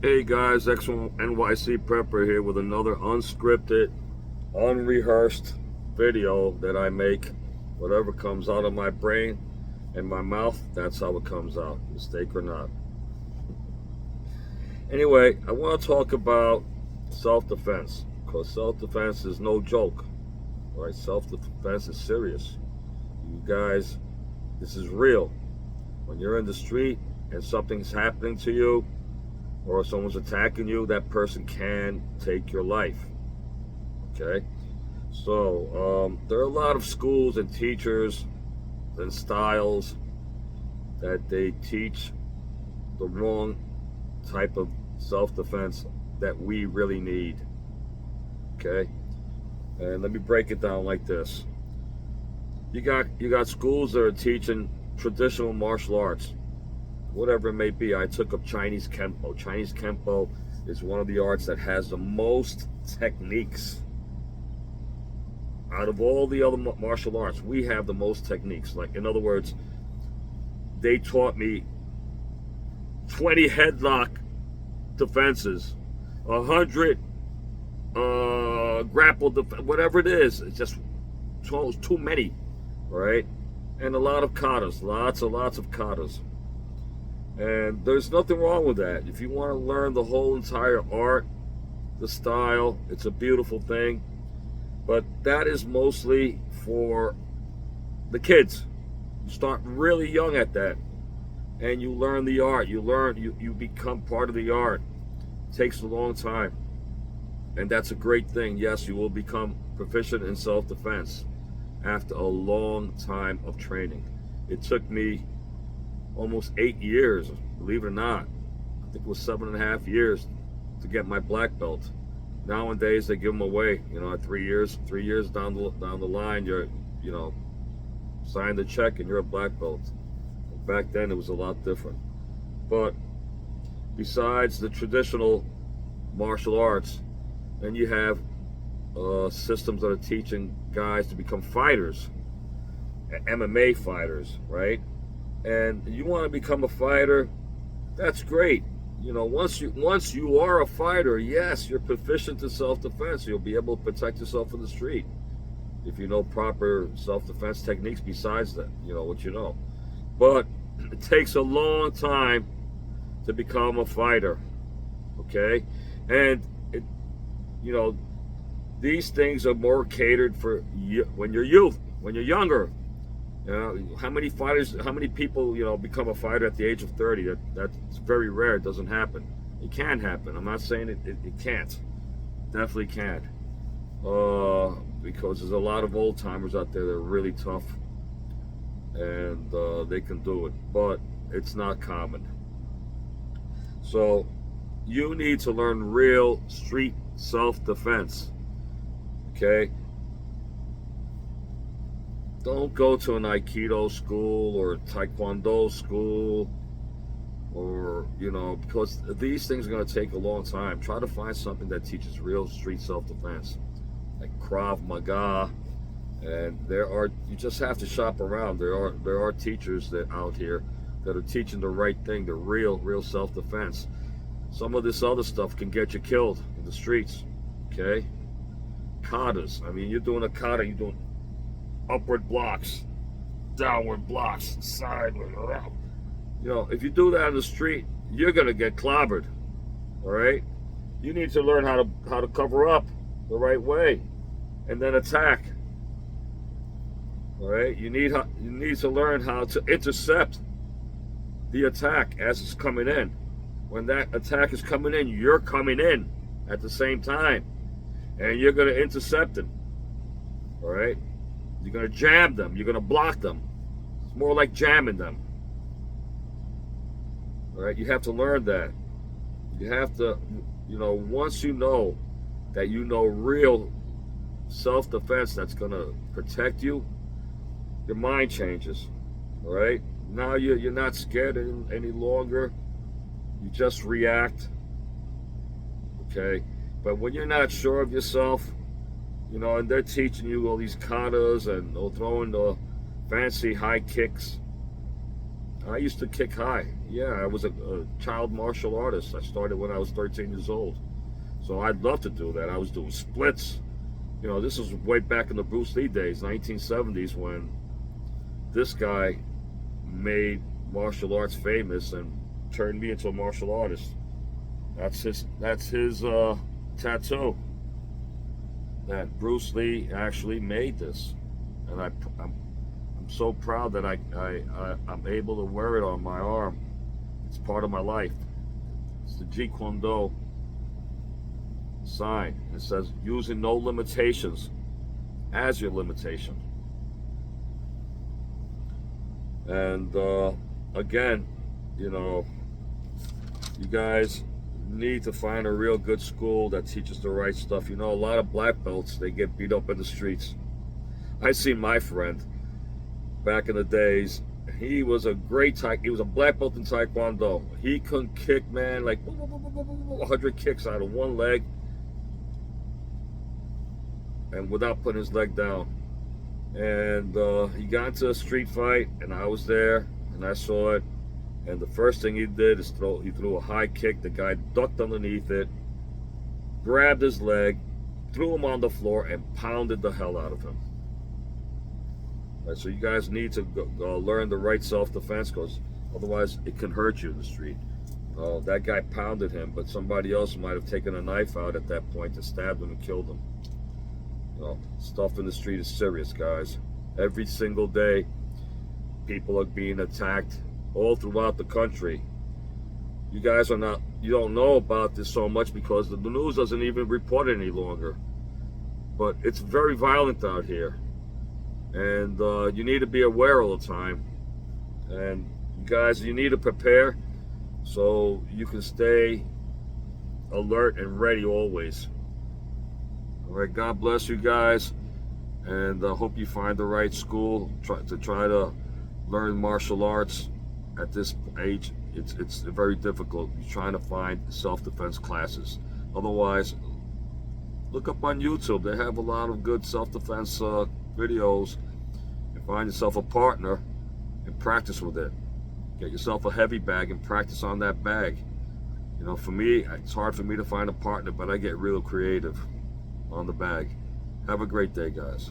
Hey guys, X1NYC Prepper here with another unscripted, unrehearsed video that I make. Whatever comes out of my brain and my mouth, that's how it comes out, mistake or not. Anyway, I want to talk about self-defense, because self-defense is no joke, right? Self-defense is serious. You guys, this is real. When you're in the street and something's happening to you, or if someone's attacking you, that person can take your life. Okay? So, there are a lot of schools and teachers and styles that they teach the wrong type of self-defense that we really need. Okay? And let me break it down like this. You got schools that are teaching traditional martial arts, whatever it may be. I took up Chinese Kempo. Chinese Kempo is one of the arts that has the most techniques. Out of all the other martial arts, we have the most techniques. Like, in other words, they taught me 20 headlock defenses, 100 grapple whatever it is. It's just too many, right? And a lot of katas, lots of katas. And there's nothing wrong with that. If you want to learn the whole entire art, the style, it's a beautiful thing. But that is mostly for the kids. You start really young at that. And you learn the art. You become part of the art. It takes a long time. And that's a great thing. Yes, you will become proficient in self-defense after a long time of training. It took me almost 8 years, believe it or not. I think it was 7.5 years to get my black belt. Nowadays they give them away, at 3 years. 3 years down the line, you're, sign the check and you're a black belt. Back then it was a lot different. But besides the traditional martial arts, then you have systems that are teaching guys to become fighters, MMA fighters, right? And you want to become a fighter, that's great. Once you are a fighter, yes, you're proficient in self-defense. You'll be able to protect yourself in the street if you know proper self-defense techniques besides that, what you know. But it takes a long time to become a fighter, okay? And these things are more catered for when you're younger. How many people, become a fighter at the age of 30? That's very rare. It doesn't happen. It can happen. I'm not saying it can't. Definitely can't. Because there's a lot of old timers out there that are really tough, and they can do it, but it's not common. So you need to learn real street self-defense. Okay? Don't go to an Aikido school or Taekwondo school, or, because these things are going to take a long time. Try to find something that teaches real street self-defense, like Krav Maga. And you just have to shop around. There are teachers out here that are teaching the right thing, the real self-defense. Some of this other stuff can get you killed in the streets, okay? Katas. I mean, you're doing a kata, you're doing upward blocks, downward blocks, sideways. If you do that in the street, you're gonna get clobbered. All right. You need to learn how to cover up the right way, and then attack. All right. You need to learn how to intercept the attack as it's coming in. When that attack is coming in, you're coming in at the same time, and you're gonna intercept it. All right. You're going to jam them. You're going to block them. It's more like jamming them. All right? You have to learn that. You have to, once you know that you know real self-defense that's going to protect you, your mind changes. All right? Now you're not scared any longer. You just react. Okay? But when you're not sure of yourself, and they're teaching you all these katas and throwing the fancy high kicks. I used to kick high. Yeah, I was a child martial artist. I started when I was 13 years old. So I'd love to do that. I was doing splits. You know, this was way back in the Bruce Lee days, 1970s, when this guy made martial arts famous and turned me into a martial artist. That's his tattoo. That Bruce Lee actually made this, and I'm so proud that I'm able to wear it on my arm. It's part of my life. It's the Jeet Kune Do sign. It says using no limitations as your limitation. And again, you know, you guys need to find a real good school that teaches the right stuff. You know, a lot of black belts, they get beat up in the streets. I seen my friend back in the days. He was a he was a black belt in Taekwondo. He couldn't kick, man, like 100 kicks out of one leg, and without putting his leg down. And he got into a street fight, and I was there, and I saw it. And the first thing he did is he threw a high kick. The guy ducked underneath it, grabbed his leg, threw him on the floor, and pounded the hell out of him. All right, so you guys need to learn the right self-defense, because otherwise it can hurt you in the street. That guy pounded him, but somebody else might have taken a knife out at that point and stabbed him and killed him. Stuff in the street is serious, guys. Every single day, people are being attacked all throughout the country. You guys you don't know about this so much because the news doesn't even report it any longer. But it's very violent out here. And you need to be aware all the time. And you guys, you need to prepare so you can stay alert and ready always. All right, God bless you guys, and I hope you find the right school to try to learn martial arts. At this age, it's very difficult. You're trying to find self-defense classes. Otherwise, look up on YouTube. They have a lot of good self-defense videos. And find yourself a partner and practice with it. Get yourself a heavy bag and practice on that bag. You know, for me, it's hard for me to find a partner, but I get real creative on the bag. Have a great day, guys.